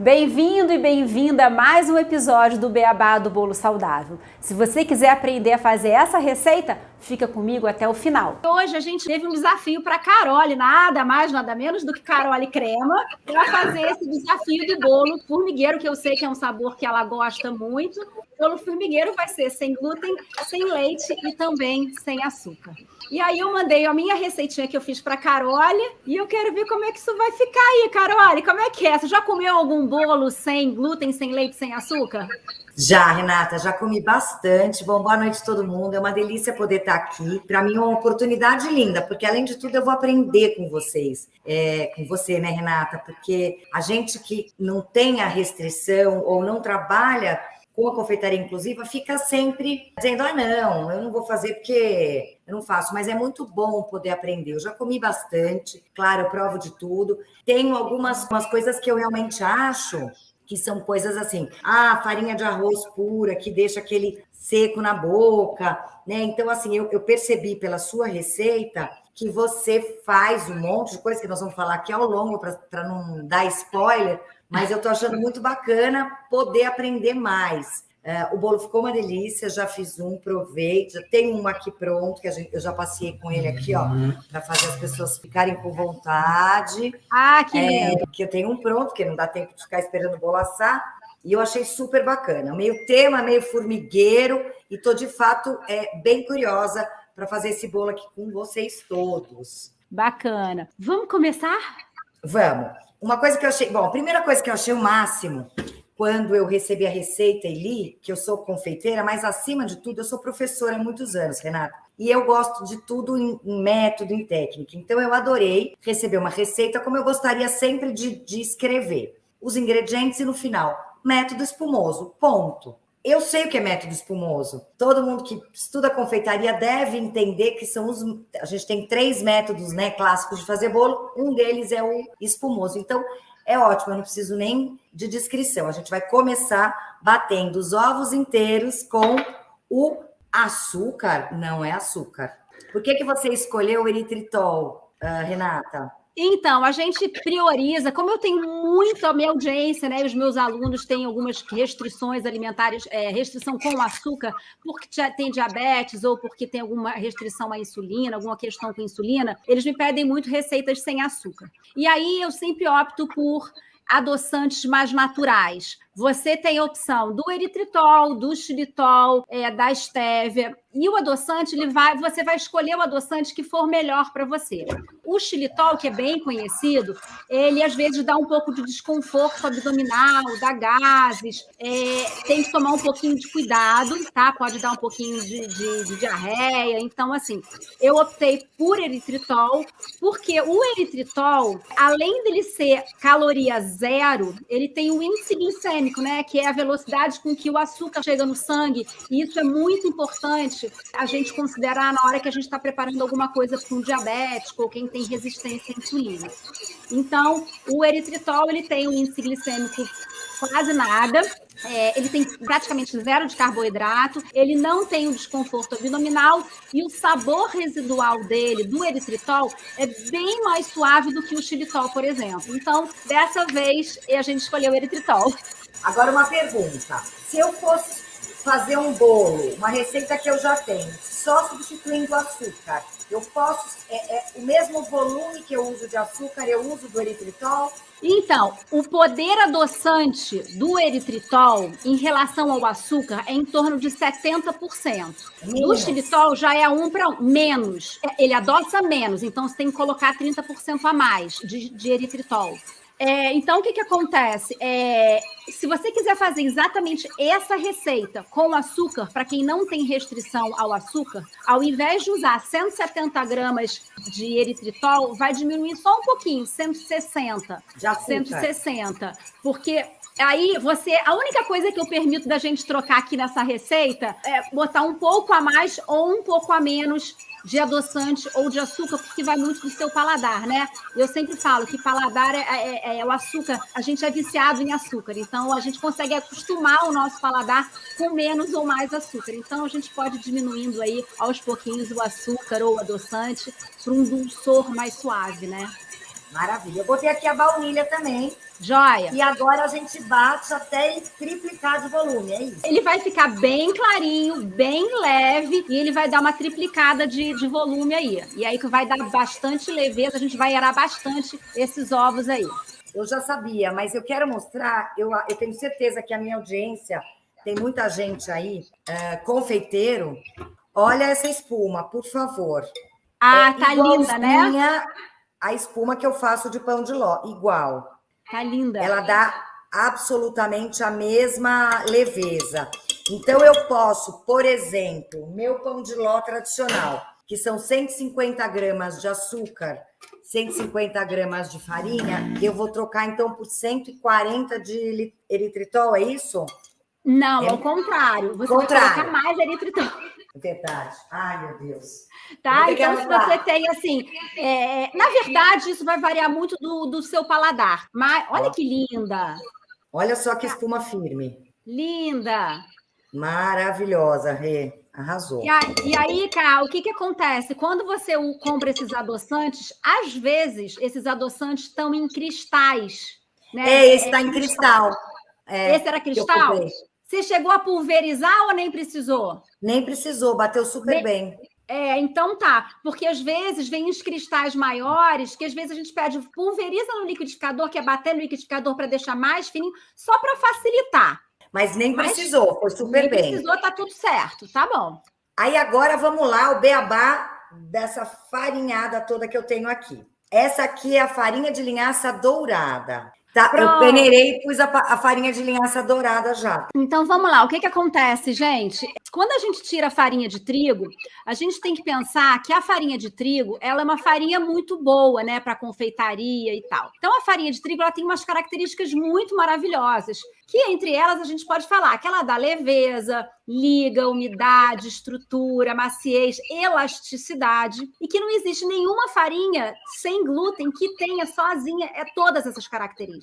Bem-vindo e bem-vinda a mais um episódio do Beabá do Bolo Saudável. Se você quiser aprender a fazer essa receita, fica comigo até o final. Hoje a gente teve um desafio para a Carole, nada mais, nada menos do que Carole Crema, para fazer esse desafio do bolo formigueiro, que eu sei que é um sabor que ela gosta muito. O bolo formigueiro vai ser sem glúten, sem leite e também sem açúcar. E aí eu mandei a minha receitinha que eu fiz para a Carole e eu quero ver como é que isso vai ficar aí, Carole. Como é que é? Você já comeu algum bolo sem glúten, sem leite, sem açúcar? Já, Renata, já comi bastante. Bom, boa noite a todo mundo. É uma delícia poder estar aqui. Para mim é uma oportunidade linda, porque além de tudo eu vou aprender com vocês, com você, né, Renata? Porque a gente que não tem a restrição ou não trabalha com a confeitaria inclusiva fica sempre dizendo, não, eu não vou fazer porque eu não faço, mas é muito bom poder aprender. Eu já comi bastante, claro, eu provo de tudo. Tenho algumas coisas que eu realmente acho que são coisas assim, farinha de arroz pura, que deixa aquele seco na boca, né? Então, assim, eu percebi pela sua receita que você faz um monte de coisa que nós vamos falar aqui ao longo, para não dar spoiler, mas eu tô achando muito bacana poder aprender mais. O bolo ficou uma delícia, já fiz um, provei, já tem um aqui pronto, que eu já passei com ele aqui, ó, para fazer as pessoas ficarem com vontade. Que lindo! Que eu tenho um pronto, porque não dá tempo de ficar esperando o bolo assar, e eu achei super bacana. Meio tema, meio formigueiro, e tô de fato bem curiosa para fazer esse bolo aqui com vocês todos. Bacana. Vamos começar? Vamos. Uma coisa que eu achei... Bom, a primeira coisa que eu achei o máximo, quando eu recebi a receita e li, que eu sou confeiteira, mas acima de tudo, eu sou professora há muitos anos, Renata. E eu gosto de tudo em método, em técnica. Então, eu adorei receber uma receita como eu gostaria sempre de escrever. Os ingredientes e, no final, método espumoso, ponto. Eu sei o que é método espumoso. Todo mundo que estuda confeitaria deve entender que são a gente tem 3 métodos, né, clássicos de fazer bolo. Um deles é o espumoso. Então, é ótimo, eu não preciso nem de descrição. A gente vai começar batendo os ovos inteiros com o açúcar. Não é açúcar. Por que você escolheu o eritritol, Renata? Então, a gente prioriza, como eu tenho muito a minha audiência, né? Os meus alunos têm algumas restrições alimentares, restrição com açúcar, porque tem diabetes ou porque tem alguma restrição à insulina, alguma questão com insulina, eles me pedem muito receitas sem açúcar. E aí eu sempre opto por adoçantes mais naturais. Você tem a opção do eritritol, do xilitol, da estévia. E o adoçante, você vai escolher o adoçante que for melhor para você. O xilitol, que é bem conhecido, ele às vezes dá um pouco de desconforto abdominal, dá gases, tem que tomar um pouquinho de cuidado, tá? Pode dar um pouquinho de diarreia. Então, assim, eu optei por eritritol, porque o eritritol, além dele ser caloria zero, ele tem um índice glicêmico, né? Que é a velocidade com que o açúcar chega no sangue, e isso é muito importante a gente considerar na hora que a gente está preparando alguma coisa para um diabético ou quem tem resistência à insulina. Então, o eritritol, ele tem um índice glicêmico quase nada, ele tem praticamente zero de carboidrato, ele não tem o desconforto abdominal e o sabor residual dele, do eritritol, é bem mais suave do que o xilitol, por exemplo. Então, dessa vez, a gente escolheu o eritritol. Agora, uma pergunta. Se eu fosse fazer um bolo, uma receita que eu já tenho, só substituindo o açúcar, eu posso, o mesmo volume que eu uso de açúcar, eu uso do eritritol? Então, o poder adoçante do eritritol em relação ao açúcar é em torno de 70%. Do xilitol já é 1 para 1, menos. Ele adoça menos, então você tem que colocar 30% a mais de eritritol. Então, o que acontece? Se você quiser fazer exatamente essa receita com açúcar, para quem não tem restrição ao açúcar, ao invés de usar 170 gramas de eritritol, vai diminuir só um pouquinho, 160. De açúcar. 160. Porque aí a única coisa que eu permito da gente trocar aqui nessa receita é botar um pouco a mais ou um pouco a menos de adoçante ou de açúcar, porque vai muito do seu paladar, né? Eu sempre falo que paladar é o açúcar, a gente é viciado em açúcar, então a gente consegue acostumar o nosso paladar com menos ou mais açúcar. Então a gente pode ir diminuindo aí aos pouquinhos o açúcar ou o adoçante para um dulçor mais suave, né? Maravilha. Eu botei aqui a baunilha também. Joia. E agora a gente bate até ele triplicar de volume, é isso? Ele vai ficar bem clarinho, bem leve, e ele vai dar uma triplicada de volume aí. E aí que vai dar bastante leveza, a gente vai arar bastante esses ovos aí. Eu já sabia, mas eu quero mostrar, eu tenho certeza que a minha audiência, tem muita gente aí, confeiteiro. Olha essa espuma, por favor. Ah, tá linda, né? A espuma que eu faço de pão de ló, igual. Tá linda. Ela dá absolutamente a mesma leveza. Então, eu posso, por exemplo, meu pão de ló tradicional, que são 150 gramas de açúcar, 150 gramas de farinha, eu vou trocar, então, por 140 de eritritol, é isso? Não, ao contrário. Você vai colocar mais eritritol. Verdade. Ai, meu Deus. Tá? Então, se você tem, assim... na verdade, isso vai variar muito do seu paladar. Mas, olha que linda! Olha só que espuma firme. Linda! Maravilhosa, Rê. Arrasou. E aí, Cá, o que acontece? Quando você compra esses adoçantes, às vezes, esses adoçantes estão em cristais. Né? Esse está em cristal. Esse era cristal? Você chegou a pulverizar ou nem precisou? Nem precisou, bateu super bem. Então tá. Porque às vezes vem uns cristais maiores, que às vezes a gente pede, pulveriza no liquidificador, que é bater no liquidificador para deixar mais fininho, só para facilitar. Mas nem precisou, foi super bem. Nem precisou, tá tudo certo, tá bom. Aí agora vamos lá, o beabá dessa farinhada toda que eu tenho aqui. Essa aqui é a farinha de linhaça dourada. Tá, eu peneirei e pus a farinha de linhaça dourada já. Então, vamos lá. O que acontece, gente? Quando a gente tira a farinha de trigo, a gente tem que pensar que a farinha de trigo, ela é uma farinha muito boa, né, para confeitaria e tal. Então, a farinha de trigo, ela tem umas características muito maravilhosas, que entre elas a gente pode falar que ela dá leveza, liga, umidade, estrutura, maciez, elasticidade, e que não existe nenhuma farinha sem glúten que tenha sozinha todas essas características.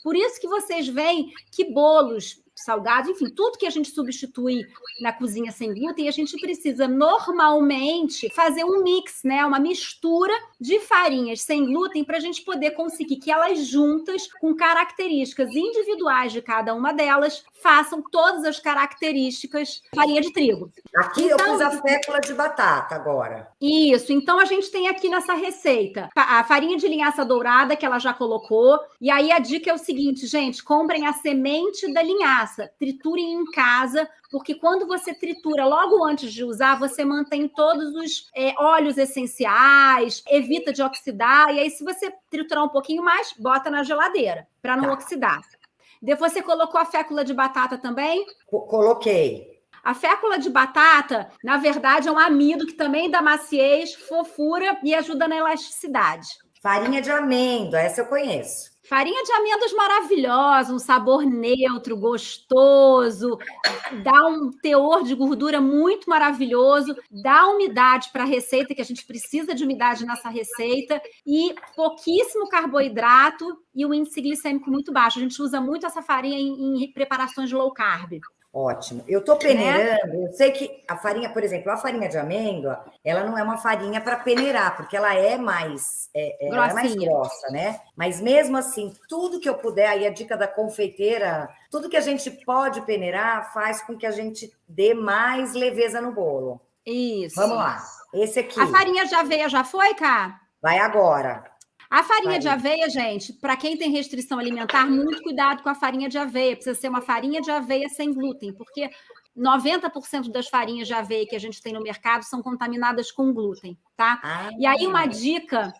Por isso que vocês veem que bolos salgados, enfim, tudo que a gente substitui na cozinha sem glúten, a gente precisa normalmente fazer um mix, né? Uma mistura de farinhas sem glúten para a gente poder conseguir que elas juntas, com características individuais de cada uma delas, façam todas as características da farinha de trigo. Aqui então, eu pus a fécula de batata agora. Isso, então a gente tem aqui nessa receita a farinha de linhaça dourada, que ela já colocou, e aí a dica é o seguinte, gente, comprem a semente da linhaça, triturem em casa, porque quando você tritura logo antes de usar, você mantém todos os óleos essenciais, evita de oxidar, e aí se você triturar um pouquinho mais, bota na geladeira, para não oxidar. Depois você colocou a fécula de batata também? Coloquei. A fécula de batata, na verdade, é um amido que também dá maciez, fofura e ajuda na elasticidade. Farinha de amêndoa, essa eu conheço. Farinha de amêndoas maravilhosa, um sabor neutro, gostoso, dá um teor de gordura muito maravilhoso, dá umidade para a receita, que a gente precisa de umidade nessa receita, e pouquíssimo carboidrato e um índice glicêmico muito baixo. A gente usa muito essa farinha em preparações de low carb. Ótimo. Eu estou peneirando, eu sei que a farinha, por exemplo, a farinha de amêndoa, ela não é uma farinha para peneirar, porque ela é mais, ela é mais grossa, né? Mas mesmo assim, tudo que eu puder, aí a dica da confeiteira, tudo que a gente pode peneirar faz com que a gente dê mais leveza no bolo. Isso. Vamos lá. Esse aqui. A farinha de aveia já foi, Cá? Vai agora. A farinha de aveia, gente, para quem tem restrição alimentar, muito cuidado com a farinha de aveia. Precisa ser uma farinha de aveia sem glúten, porque 90% das farinhas de aveia que a gente tem no mercado são contaminadas com glúten, tá? E aí uma dica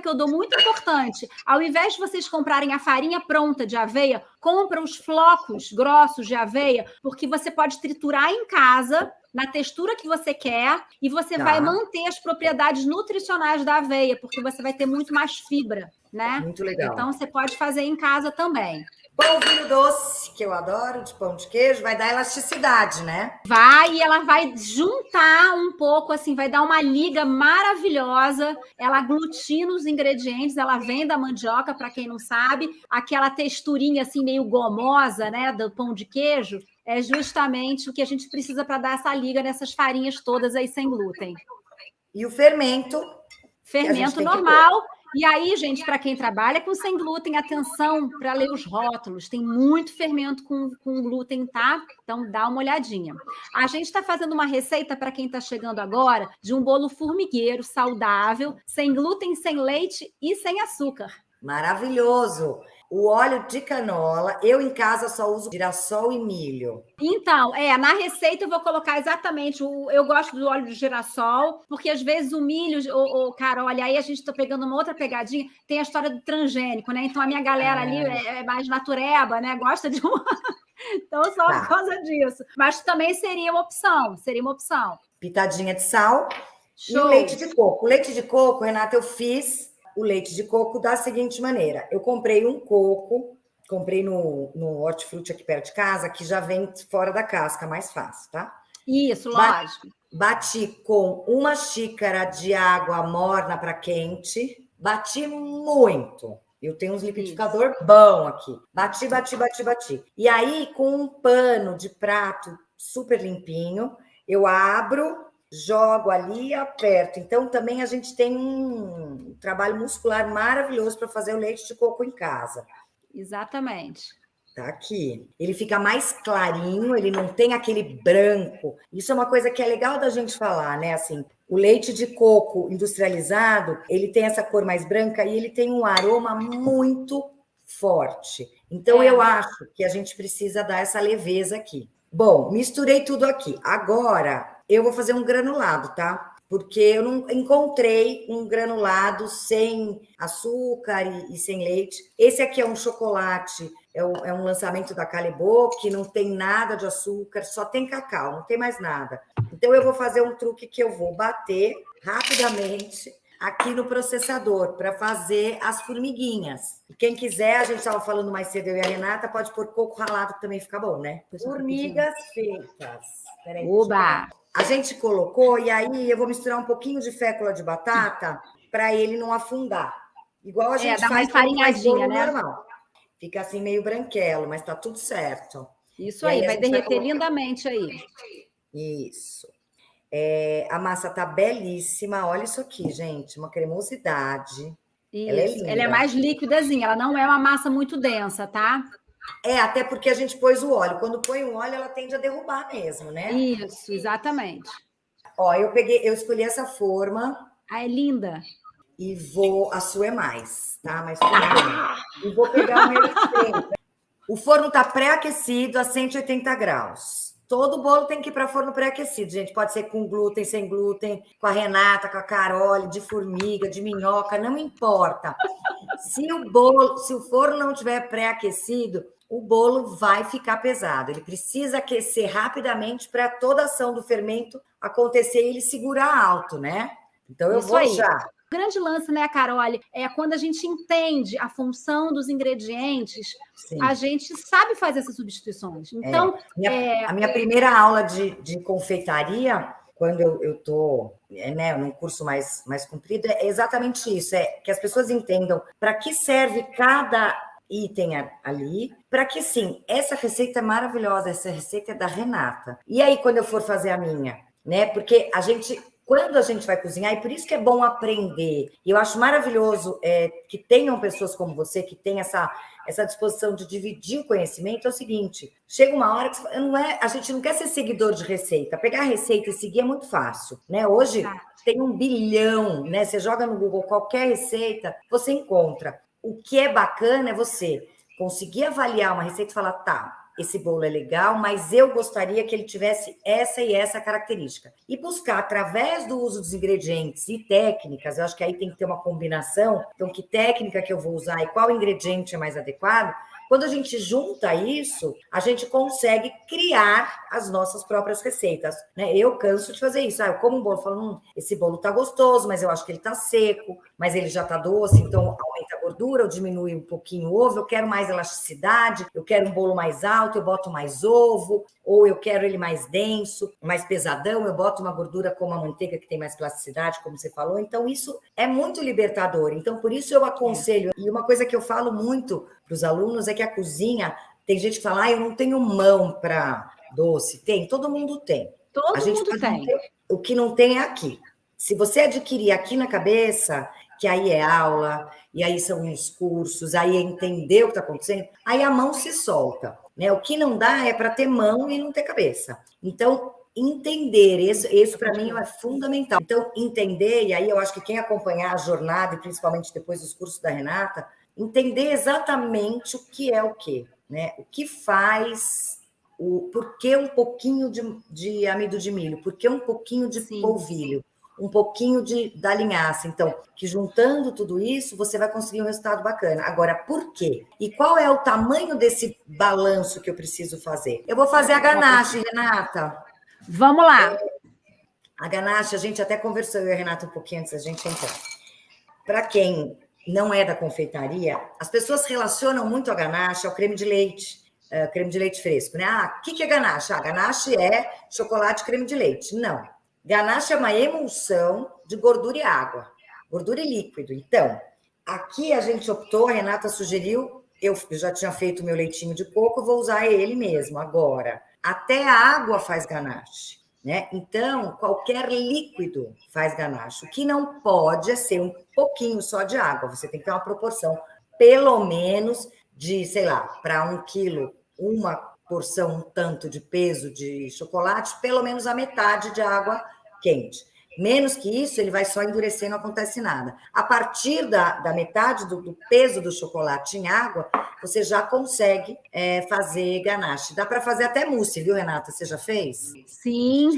que eu dou muito importante, ao invés de vocês comprarem a farinha pronta de aveia, compra os flocos grossos de aveia, porque você pode triturar em casa na textura que você quer e você vai manter as propriedades nutricionais da aveia, porque você vai ter muito mais fibra, né? Muito legal. Então, você pode fazer em casa também. Polvilho doce, que eu adoro, de pão de queijo, vai dar elasticidade, né? Vai, e ela vai juntar um pouco, assim, vai dar uma liga maravilhosa. Ela aglutina os ingredientes, ela vem da mandioca, para quem não sabe, aquela texturinha, assim, meio gomosa, né, do pão de queijo, é justamente o que a gente precisa para dar essa liga nessas farinhas todas aí sem glúten. E o fermento? Fermento normal, E aí, gente, para quem trabalha com sem glúten, atenção para ler os rótulos. Tem muito fermento com glúten, tá? Então dá uma olhadinha. A gente está fazendo uma receita para quem está chegando agora de um bolo formigueiro, saudável, sem glúten, sem leite e sem açúcar. Maravilhoso! O óleo de canola, eu em casa só uso girassol e milho. Então, na receita eu vou colocar exatamente, eu gosto do óleo de girassol, porque às vezes o milho, Carol, olha, aí a gente está pegando uma outra pegadinha, tem a história do transgênico, né? Então a minha galera ali é mais natureba, né? Gosta de uma... Então, só por causa disso. Mas também seria uma opção. Pitadinha de sal. Show. E o leite de coco. O leite de coco, Renata, eu fiz o leite de coco da seguinte maneira. Eu comprei um coco, comprei no Hortifruti aqui perto de casa, que já vem fora da casca, mais fácil, tá? Isso, lógico. Bati com 1 xícara de água morna para quente. Bati muito. Eu tenho uns liquidificador bom aqui. Bati. E aí, com um pano de prato super limpinho, eu abro, jogo ali e aperto. Então, também a gente tem um trabalho muscular maravilhoso para fazer o leite de coco em casa. Exatamente. Tá aqui. Ele fica mais clarinho, ele não tem aquele branco. Isso é uma coisa que é legal da gente falar, né? Assim, o leite de coco industrializado, ele tem essa cor mais branca e ele tem um aroma muito forte. Então, eu acho que a gente precisa dar essa leveza aqui. Bom, misturei tudo aqui. Agora, eu vou fazer um granulado, tá? Porque eu não encontrei um granulado sem açúcar e sem leite. Esse aqui é um chocolate, é um lançamento da Calebo, que não tem nada de açúcar, só tem cacau, não tem mais nada. Então, eu vou fazer um truque que eu vou bater rapidamente aqui no processador para fazer as formiguinhas. E quem quiser, a gente estava falando mais cedo, eu e a Renata, pode pôr coco ralado, que também fica bom, né? Formigas feitas. Peraí, Oba! A gente colocou, e aí eu vou misturar um pouquinho de fécula de batata para ele não afundar. Igual a gente dá uma faz enfarinhadinha, né? Normal. Fica assim meio branquelo, mas tá tudo certo. Isso aí, vai derreter lindamente aí. Isso. A massa tá belíssima. Olha isso aqui, gente. Uma cremosidade. Isso. Ela é linda. Ela é mais líquidazinha, ela não é uma massa muito densa, tá? Até porque a gente pôs o óleo. Quando põe o óleo, ela tende a derrubar mesmo, né? Isso, exatamente. Ó, eu escolhi essa forma. É linda. E a sua é mais, tá? Mas tudo bem. E vou pegar um restante. O forno tá pré-aquecido a 180 graus. Todo bolo tem que ir para forno pré-aquecido, gente. Pode ser com glúten, sem glúten, com a Renata, com a Carole, de formiga, de minhoca, não importa. Se o forno não tiver pré-aquecido, o bolo vai ficar pesado. Ele precisa aquecer rapidamente para toda a ação do fermento acontecer e ele segurar alto, né? Então eu vou já. O grande lance, né, Carole, é quando a gente entende a função dos ingredientes, a gente sabe fazer essas substituições. Então, a minha primeira aula de confeitaria, quando eu estou num curso mais comprido, é exatamente isso, é que as pessoas entendam para que serve cada item ali, para que sim, essa receita é maravilhosa, essa receita é da Renata. E aí, quando eu for fazer a minha, né? Porque quando a gente vai cozinhar, e por isso que é bom aprender, e eu acho maravilhoso que tenham pessoas como você, que tem essa disposição de dividir o conhecimento, é o seguinte, chega uma hora que a gente não quer ser seguidor de receita, pegar a receita e seguir é muito fácil, né? Hoje tem 1 bilhão, né? Você joga no Google qualquer receita, você encontra. O que é bacana é você conseguir avaliar uma receita e falar, tá, esse bolo é legal, mas eu gostaria que ele tivesse essa e essa característica. E buscar, através do uso dos ingredientes e técnicas, eu acho que aí tem que ter uma combinação, então que técnica que eu vou usar e qual ingrediente é mais adequado, quando a gente junta isso, a gente consegue criar as nossas próprias receitas, né? Eu canso de fazer isso. Eu como um bolo, falo, esse bolo tá gostoso, mas eu acho que ele tá seco, mas ele já tá doce, então aumenta a gordura, eu diminuo um pouquinho o ovo, eu quero mais elasticidade, eu quero um bolo mais alto, eu boto mais ovo, ou eu quero ele mais denso, mais pesadão, eu boto uma gordura como a manteiga, que tem mais plasticidade, como você falou. Então, isso é muito libertador. Então, por isso eu aconselho. E uma coisa que eu falo muito para os alunos é que a cozinha, tem gente que fala, eu não tenho mão para doce. Tem, todo mundo tem. Todo mundo tem. O que não tem é aqui. Se você adquirir aqui na cabeça que aí é aula, e aí são os cursos, aí é entender o que está acontecendo, aí a mão se solta, né? O que não dá é para ter mão e não ter cabeça. Então, entender, isso para mim é fundamental. Então, entender, e aí eu acho que quem acompanhar a jornada, e principalmente depois dos cursos da Renata, entender exatamente o que é o quê, né? O que faz, por que um pouquinho de amido de milho, por que um pouquinho de polvilho, um pouquinho da linhaça. Então, que juntando tudo isso, você vai conseguir um resultado bacana. Agora, por quê? E qual é o tamanho desse balanço que eu preciso fazer? Eu vou fazer a ganache, Renata. Vamos lá. A ganache, a gente até conversou, eu e a Renata, um pouquinho antes da gente entrar. Para quem não é da confeitaria, as pessoas relacionam muito a ganache ao creme de leite fresco, né? Ah, o que é ganache? Ah, ganache é chocolate e creme de leite. Não. Ganache é uma emulsão de gordura e água, gordura e líquido. Então, aqui a gente optou, a Renata sugeriu, eu já tinha feito meu leitinho de coco, vou usar ele mesmo agora. Até a água faz ganache, né? Então, qualquer líquido faz ganache. O que não pode é ser um pouquinho só de água. Você tem que ter uma proporção, pelo menos, de, sei lá, para 1 quilo, uma porção, um tanto de peso de chocolate, pelo menos a metade de água quente. Menos que isso, ele vai só endurecer, não acontece nada. A partir da metade do peso do chocolate em água, você já consegue fazer ganache. Dá para fazer até mousse, viu, Renata? Você já fez? Sim.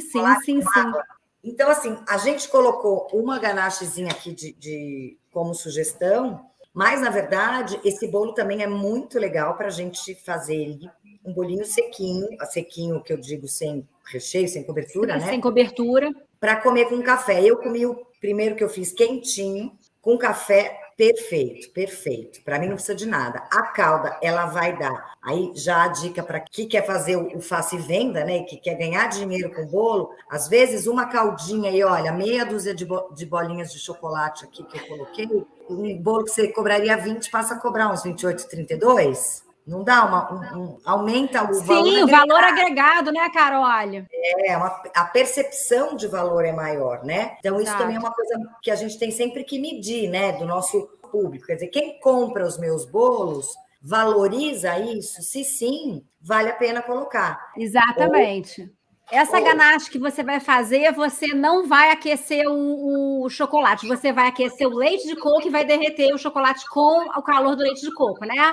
Então, assim, a gente colocou uma ganachezinha aqui como sugestão, mas, na verdade, esse bolo também é muito legal para a gente fazer ele, um bolinho sequinho, que eu digo sem recheio, sem cobertura, né? Sem cobertura. Para comer com café. Eu comi o primeiro que eu fiz quentinho, com café, perfeito. Para mim não precisa de nada. A calda, ela vai dar. Aí já a dica para quem quer fazer o faça e venda, né? E que quer ganhar dinheiro com bolo, às vezes uma caldinha aí, olha, meia dúzia de bolinhas de chocolate aqui que eu coloquei, um bolo que você cobraria 20, passa a cobrar uns 28,32. Não dá aumenta o valor. Sim, o valor agregado, né, Carol? A percepção de valor é maior, né? Então, isso também é uma coisa que a gente tem sempre que medir, né, do nosso público. Quer dizer, quem compra os meus bolos valoriza isso? Se sim, vale a pena colocar. Exatamente. Essa ganache que você vai fazer, você não vai aquecer o chocolate, você vai aquecer o leite de coco e vai derreter o chocolate com o calor do leite de coco, né?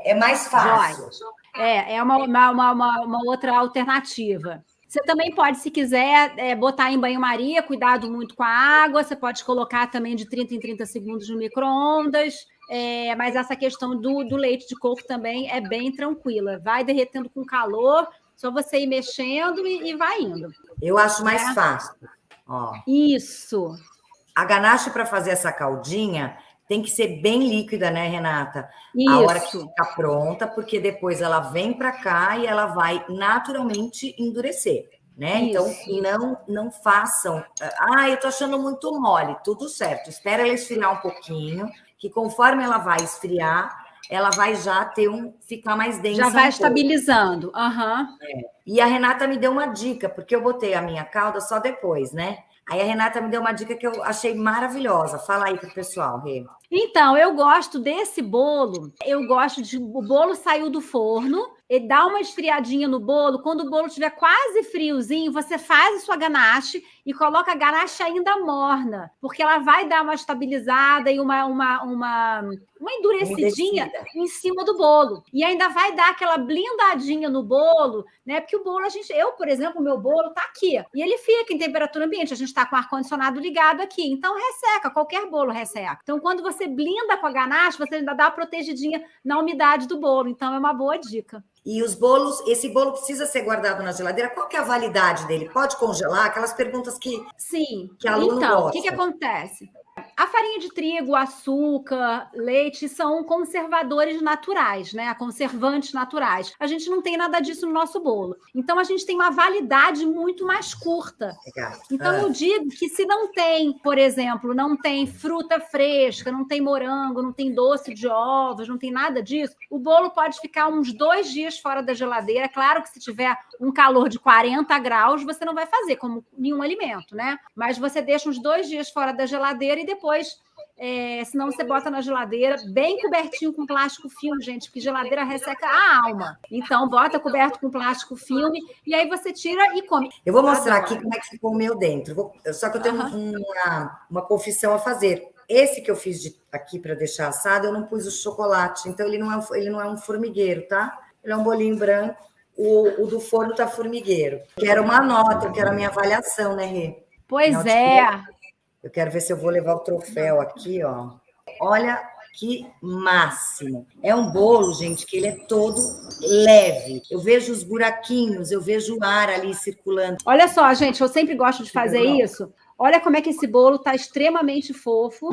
É mais fácil. É uma outra alternativa. Você também pode, se quiser, botar em banho-maria, cuidado muito com a água, você pode colocar também de 30 em 30 segundos no micro-ondas, mas essa questão do leite de coco também é bem tranquila. Vai derretendo com calor, só você ir mexendo e vai indo. Eu acho mais fácil. Ó. Isso. A ganache, para fazer essa caldinha, tem que ser bem líquida, né, Renata? Isso. A hora que fica pronta, porque depois ela vem para cá e ela vai naturalmente endurecer, né? Isso. Então, não façam... eu tô achando muito mole. Tudo certo. Espera ela esfriar um pouquinho, que conforme ela vai esfriar, ela vai já ficar mais densa. Já vai estabilizando. E a Renata me deu uma dica, porque eu botei a minha calda só depois, né? Aí a Renata me deu uma dica que eu achei maravilhosa. Fala aí pro pessoal, Rê. Então, eu gosto desse bolo. O bolo saiu do forno, e dá uma esfriadinha no bolo. Quando o bolo estiver quase friozinho, você faz a sua ganache e coloca a ganache ainda morna, porque ela vai dar uma estabilizada e uma endurecidinha em cima do bolo. E ainda vai dar aquela blindadinha no bolo, né? Porque o bolo, por exemplo, o meu bolo tá aqui, e ele fica em temperatura ambiente. A gente está com o ar-condicionado ligado aqui, então resseca, qualquer bolo resseca. Então, quando você blinda com a ganache, você ainda dá uma protegidinha na umidade do bolo. Então, é uma boa dica. E os bolos, esse bolo precisa ser guardado na geladeira? Qual que é a validade dele? Pode congelar? Aquelas perguntas que aluno gosta. Então, o que acontece? A farinha de trigo, açúcar, leite são conservadores naturais, né? Conservantes naturais. A gente não tem nada disso no nosso bolo. Então, a gente tem uma validade muito mais curta. Legal. Então, eu digo que se não tem, por exemplo, não tem fruta fresca, não tem morango, não tem doce de ovos, não tem nada disso, o bolo pode ficar uns 2 dias fora da geladeira. Claro que se tiver um calor de 40 graus, você não vai fazer como nenhum alimento, né? Mas você deixa uns 2 dias fora da geladeira e depois senão você bota na geladeira, bem cobertinho com plástico filme, gente, porque geladeira resseca a alma. Então, bota coberto com plástico filme e aí você tira e come. Eu vou mostrar aqui como é que ficou o meu dentro. Só que eu tenho uma confissão a fazer. Esse que eu fiz aqui para deixar assado, eu não pus o chocolate, então ele não é um formigueiro, tá? Ele é um bolinho branco. O do forno tá formigueiro. Quero uma nota, eu quero a minha avaliação, né, Rê? Pois é. Eu quero ver se eu vou levar o troféu aqui, ó. Olha que máximo. É um bolo, gente, que ele é todo leve. Eu vejo os buraquinhos, eu vejo o ar ali circulando. Olha só, gente, eu sempre gosto de fazer isso. Olha como é que esse bolo tá extremamente fofo.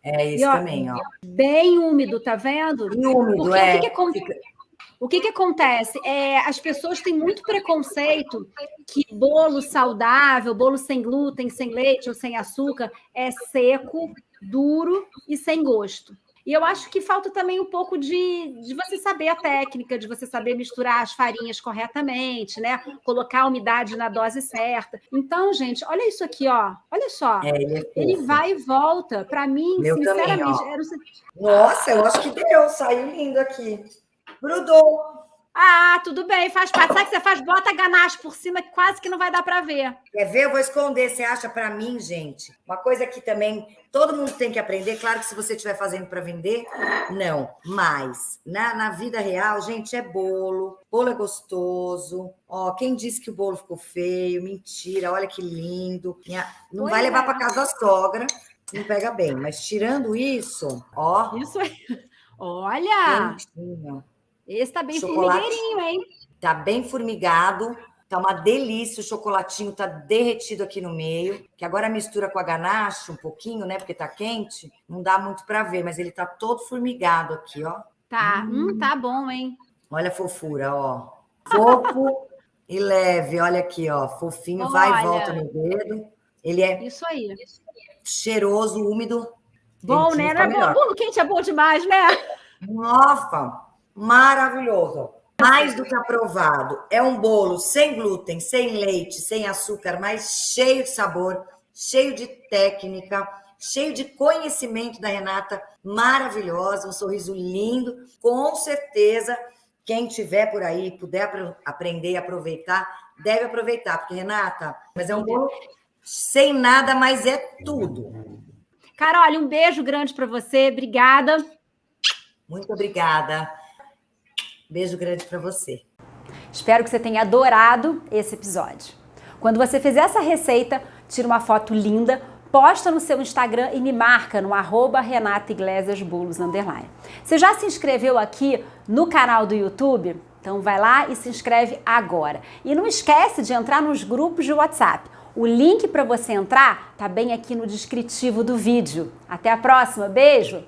É isso também, ó. Bem úmido, tá vendo? Bem úmido, O que acontece? As pessoas têm muito preconceito que bolo saudável, bolo sem glúten, sem leite ou sem açúcar, é seco, duro e sem gosto. E eu acho que falta também um pouco de você saber a técnica, de você saber misturar as farinhas corretamente, né? Colocar a umidade na dose certa. Então, gente, olha isso aqui, ó. Olha só. Ele vai e volta. Para mim, meu sinceramente... também, Nossa, eu acho que deu. Saiu lindo aqui. Grudou. Ah, tudo bem, faz parte. Sabe o que você faz? Bota ganache por cima que quase que não vai dar para ver. Quer ver? Eu vou esconder. Você acha para mim, gente? Uma coisa que também todo mundo tem que aprender. Claro que se você estiver fazendo para vender, não. Mas na vida real, gente, é bolo. Bolo é gostoso. Ó, quem disse que o bolo ficou feio? Mentira. Olha que lindo. Não vai levar para casa da sogra. Não pega bem. Mas tirando isso, ó. Isso aí. Olha. Quentinho. Esse tá bem formigueirinho, hein? Tá bem formigado, tá uma delícia, o chocolatinho tá derretido aqui no meio, que agora mistura com a ganache um pouquinho, né, porque tá quente, não dá muito para ver, mas ele tá todo formigado aqui, ó. Tá, tá bom, hein? Olha a fofura, ó. Fofo e leve, olha aqui, ó, fofinho, vai e volta no dedo. Ele é isso aí. Cheiroso, úmido. Bom, né? Não é bom, bolo quente é bom demais, né? Nossa! Maravilhoso. Mais do que aprovado. É um bolo sem glúten, sem leite, sem açúcar, mas cheio de sabor, cheio de técnica, cheio de conhecimento da Renata, maravilhosa, um sorriso lindo. Com certeza, quem tiver por aí, puder aprender e aproveitar, deve aproveitar, porque, Renata, mas é um bolo sem nada, mas é tudo. Carol, um beijo grande para você. Obrigada. Muito obrigada. Beijo grande para você. Espero que você tenha adorado esse episódio. Quando você fizer essa receita, tira uma foto linda, posta no seu Instagram e me marca no @RenataIglesiasBolos_. Você já se inscreveu aqui no canal do YouTube? Então vai lá e se inscreve agora. E não esquece de entrar nos grupos de WhatsApp. O link para você entrar tá bem aqui no descritivo do vídeo. Até a próxima, beijo!